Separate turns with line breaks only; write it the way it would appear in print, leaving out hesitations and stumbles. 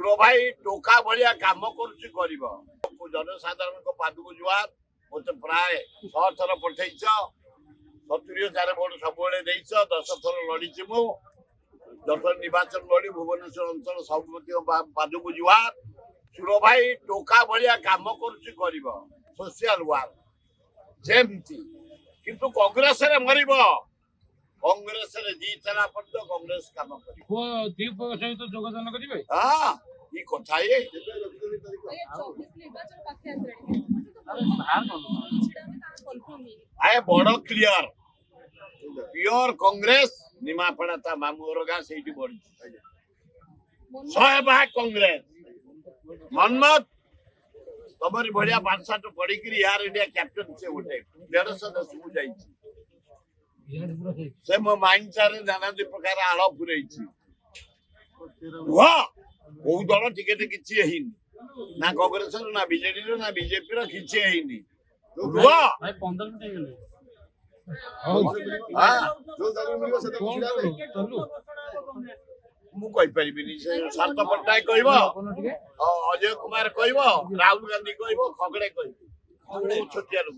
सुर भाई टोका भाया कम कर जनसाधारण पादक जुआर मत प्राय 6 थर पठे 70,000 भोट सब 10 थर लड़ी मु 10 निर्वाचन लड़ी भुवनेश्वर अंचल सबमती पादक जुआर सुर भाई टोका भाया कम कर सोशल वार जमती किंतु कांग्रेस रे मरिब कांग्रेस रे जीतला पर तो कांग्रेस काम कर
दीप सहित योगदान करिवे
हां ई कथा ये आए बड़ क्लियर प्योर कांग्रेस निमापड़ा ता मामूर गा सेठी बड़ी 100% कांग्रेस मनमत तमरी बढ़िया 5-7 पढ़ी करी यार इंडिया कैप्टन से उठे 150 सु जाई से मो माइंड सारे नाना दि प्रकार आलो पुरैछि वाह ओ दल टिकेट किछि हेइनी ना कांग्रेस ना बीजेडी ना बीजेपी रो किछि हेइनी वाह
भाई 15 मिनिट हे गेले
हां
जो दल मिलियो से तो
चलू
मु कहि परिबिनी से सार्थ पट्टाय कहबो अजय कुमार कहबो राहुल गांधी कहबो खगड़े कहबो छोटिया लोग